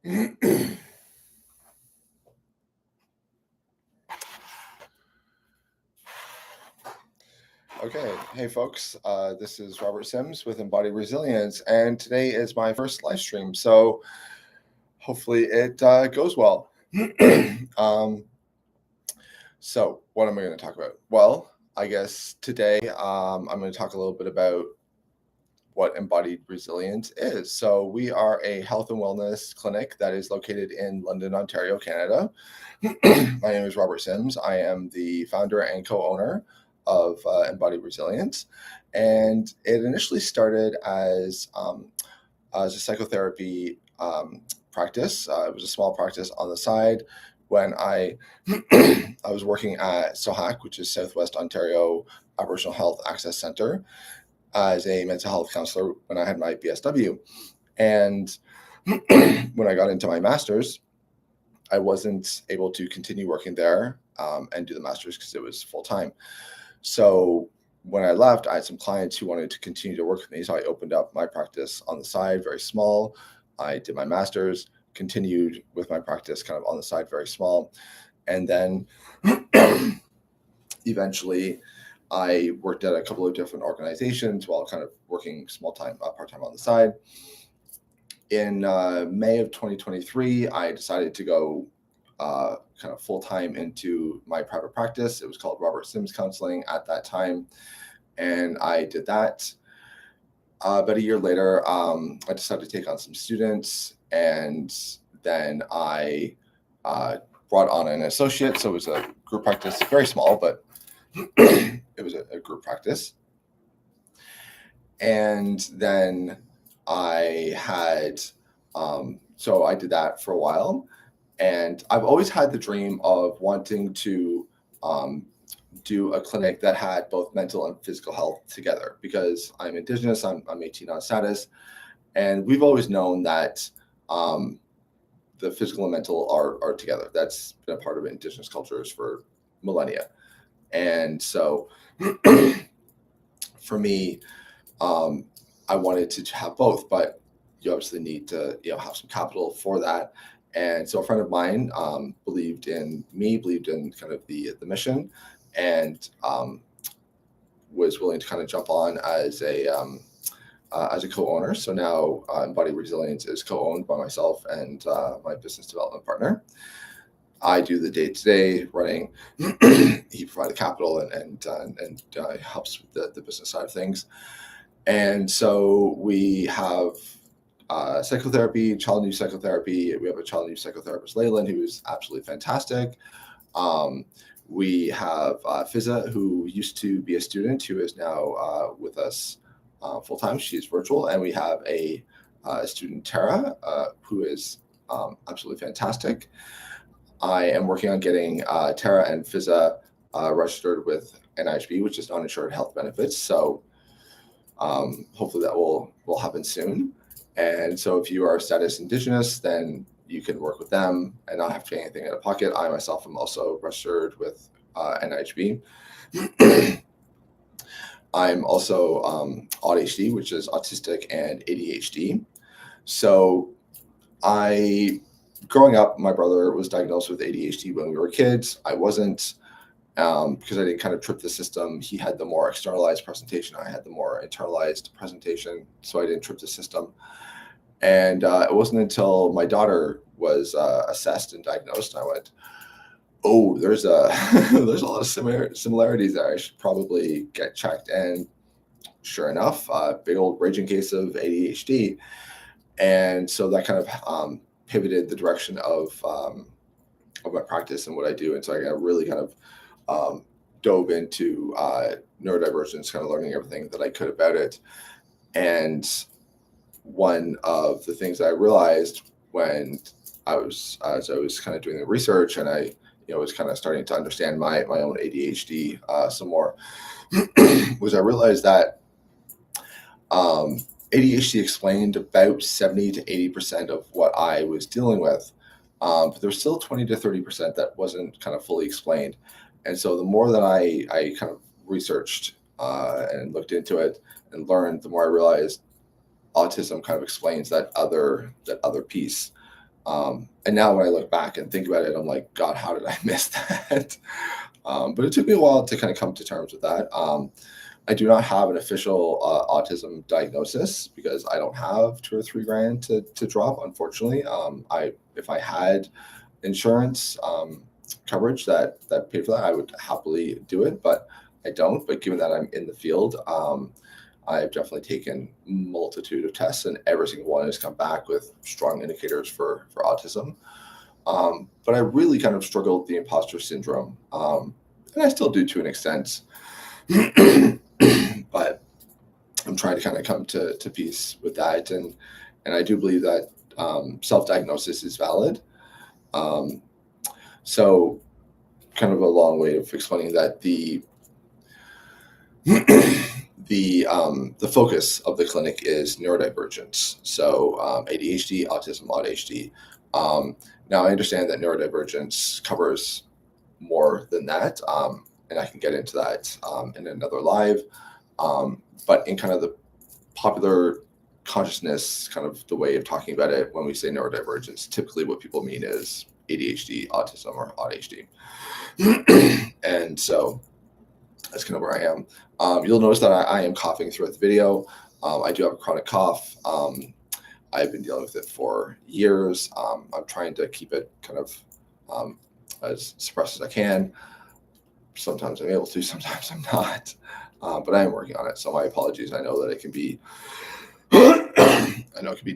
Okay, hey folks, this is Robert Sims with Embodied Resilience, and today is my first live stream, so hopefully it goes well. So what am I going to talk about? Well, I guess today I'm going to talk a little bit about what embodied resilience is. So we are a health and wellness clinic that is located in London, Ontario, Canada. My name is Robert Sims. I am the founder and co-owner of Embodied Resilience, and it initially started as a psychotherapy practice. It was a small practice on the side when I I was working at SOHAC, which is Southwest Ontario Aboriginal Health Access Centre, as a mental health counselor when I had my BSW. And when I got into my master's, I wasn't able to continue working there and do the master's because it was full time. So when I left, I had some clients who wanted to continue to work with me. So I opened up my practice on the side, very small. I did my master's, continued with my practice kind of on the side, very small. And then eventually I worked at a couple of different organizations while kind of working small-time, part-time on the side. In May of 2023, I decided to go kind of full-time into my private practice. It was called Robert Sims Counseling at that time. And I did that. About a year later, I decided to take on some students, and then I brought on an associate. So it was a group practice, very small, but it was a group practice. And then I had, so I did that for a while. And I've always had the dream of wanting to do a clinic that had both mental and physical health together, because I'm Indigenous, I'm 18 on status. And we've always known that the physical and mental are together. That's been a part of Indigenous cultures for millennia. And so for me, I wanted to have both, but you obviously need to have some capital for that. And so a friend of mine believed in kind of the mission, and was willing to kind of jump on as a co-owner. So now Embodied Resilience is co-owned by myself and my business development partner. I do the day-to-day running. He provided capital and helps with the business side of things. And so we have psychotherapy, child news psychotherapy. We have a child news psychotherapist, Leyland, who is absolutely fantastic. We have Fizza, who used to be a student, who is now with us full-time. She's virtual. And we have a student, Tara, who is absolutely fantastic. I am working on getting Tara and Fizza registered with NIHB, which is uninsured health benefits. So hopefully that will happen soon. And so if you are status Indigenous, then you can work with them and not have to pay anything out of pocket. I myself am also registered with NIHB. I'm also ADHD, which is autistic, and ADHD. So growing up, my brother was diagnosed with ADHD when we were kids. I wasn't, because I didn't kind of trip the system. He had the more externalized presentation. I had the more internalized presentation, so I didn't trip the system. And it wasn't until my daughter was assessed and diagnosed, and I went, oh, there's a lot of similarities there. I should probably get checked. And sure enough, big old raging case of ADHD. And so that kind of pivoted the direction of my practice and what I do. And so I really kind of dove into neurodivergence, kind of learning everything that I could about it. And one of the things that I realized when as I was kind of doing the research, and I was kind of starting to understand my own ADHD some more, was I realized that ADHD explained about 70 to 80% of what I was dealing with, but there's still 20 to 30% that wasn't kind of fully explained. And so the more that I kind of researched and looked into it and learned, the more I realized autism kind of explains that other piece. And now when I look back and think about it, I'm like, God, how did I miss that? But it took me a while to kind of come to terms with that. I do not have an official autism diagnosis because I don't have 2 or 3 grand to drop, unfortunately. If I had insurance coverage that paid for that, I would happily do it, but I don't. But given that I'm in the field, I've definitely taken multitude of tests, and every single one has come back with strong indicators for autism. But I really kind of struggled with the imposter syndrome, and I still do to an extent. But I'm trying to kind of come to peace with that, and I do believe that self-diagnosis is valid. Um, so, kind of a long way of explaining that the focus of the clinic is neurodivergence. So ADHD, autism, ADHD. Now I understand that neurodivergence covers more than that, and I can get into that in another live. But in kind of the popular consciousness, kind of the way of talking about it, when we say neurodivergence, typically what people mean is ADHD, autism, or ADHD. And so that's kind of where I am. You'll notice that I am coughing throughout the video. I do have a chronic cough. I've been dealing with it for years. I'm trying to keep it kind of as suppressed as I can. Sometimes I'm able to, sometimes I'm not. But I am working on it. So my apologies. I know that it can be,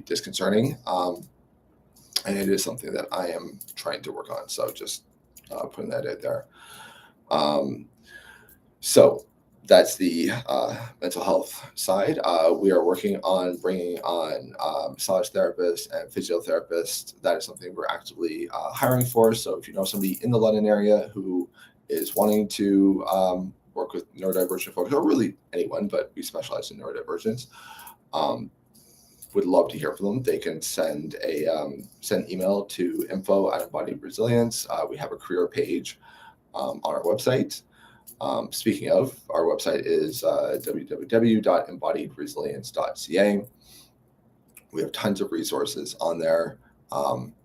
disconcerting. And it is something that I am trying to work on. So just putting that out there. So that's the mental health side. We are working on bringing on massage therapists and physiotherapists. That is something we're actively hiring for. So if you know somebody in the London area who is wanting to work with neurodivergent folks, or really anyone, but we specialize in neurodivergence, would love to hear from them. They can send email to info@Embodied Resilience. We have a career page on our website. Speaking of, our website is www.embodiedresilience.ca. We have tons of resources on there. I'm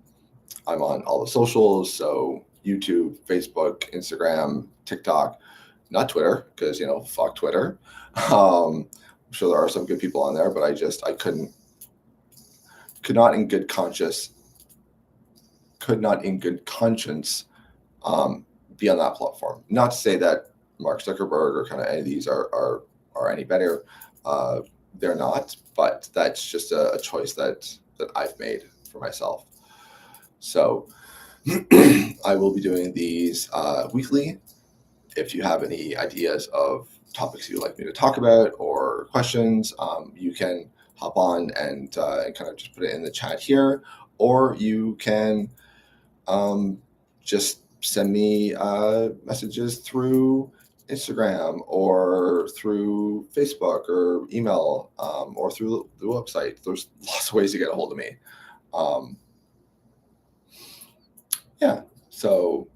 on all the socials, so YouTube, Facebook, Instagram, TikTok, not Twitter, because fuck Twitter. I'm sure there are some good people on there, but I could not in good conscience be on that platform. Not to say that Mark Zuckerberg or kind of any of these are any better. They're not, but that's just a choice that I've made for myself. So I will be doing these weekly. If you have any ideas of topics you'd like me to talk about or questions, you can hop on and kind of just put it in the chat here, or you can just send me messages through Instagram or through Facebook or email or through the website. There's lots of ways to get a hold of me. So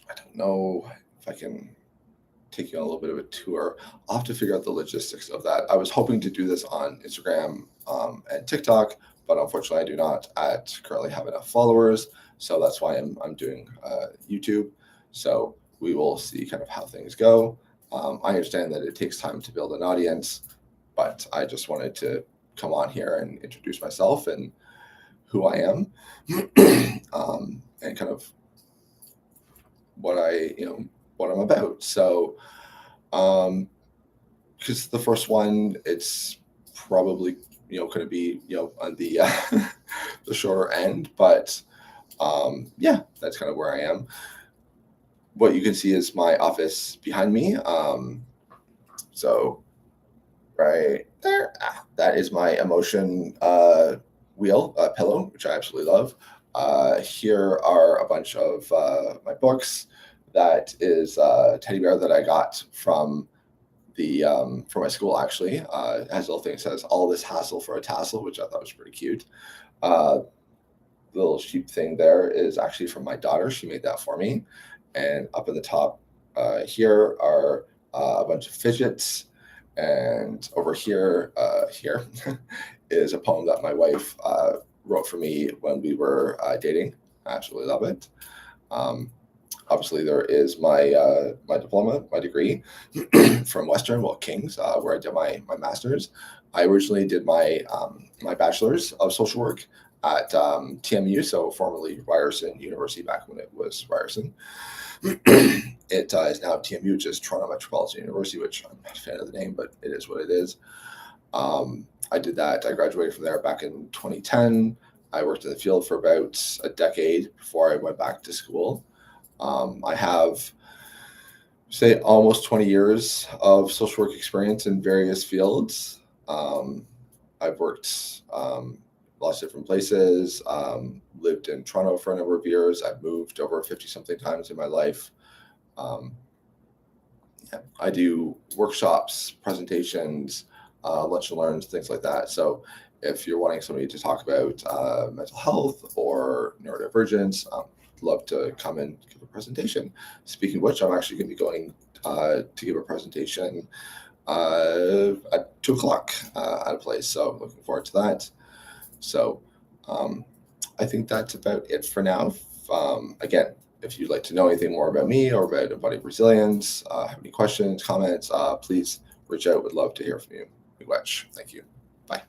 I don't know if I can take you on a little bit of a tour. I'll have to figure out the logistics of that. I was hoping to do this on Instagram and TikTok, but unfortunately I do not currently have enough followers. So that's why I'm doing YouTube. So we will see kind of how things go. I understand that it takes time to build an audience, but I just wanted to come on here and introduce myself and who I am, and kind of what I'm about. So, because the first one, it's probably going to be on the the shorter end, but that's kind of where I am. What you can see is my office behind me. So right there, that is my emotion pillow, which I absolutely love. Here are a bunch of my books. That is a teddy bear that I got from my school, actually. It has a little thing that says, "All this hassle for a tassel," which I thought was pretty cute. The little sheep thing there is actually from my daughter. She made that for me. And up in the top here are a bunch of fidgets. And over here is a poem that my wife wrote for me when we were dating. I absolutely love it. Obviously, there is my my diploma, my degree from Western, well, King's, where I did my master's. I originally did my bachelor's of social work at TMU, so formerly Ryerson University back when it was Ryerson. It is now TMU, which is Toronto Metropolitan University, which I'm not a fan of the name, but it is what it is. I did that. I graduated from there back in 2010. I worked in the field for about a decade before I went back to school. I have, say, almost 20 years of social work experience in various fields. I've worked lots of different places, lived in Toronto for a number of years. I've moved over 50 something times in my life. Yeah, I do workshops, presentations, lunch and learns, things like that. So if you're wanting somebody to talk about mental health or neurodivergence, love to come and give a presentation. Speaking of which, I'm actually going to be going to give a presentation at 2:00 at a place. So I'm looking forward to that. So I think that's about it for now. Again, if you'd like to know anything more about me or about embodied resilience, have any questions, comments, please reach out. Would love to hear from you. Thank you. Bye.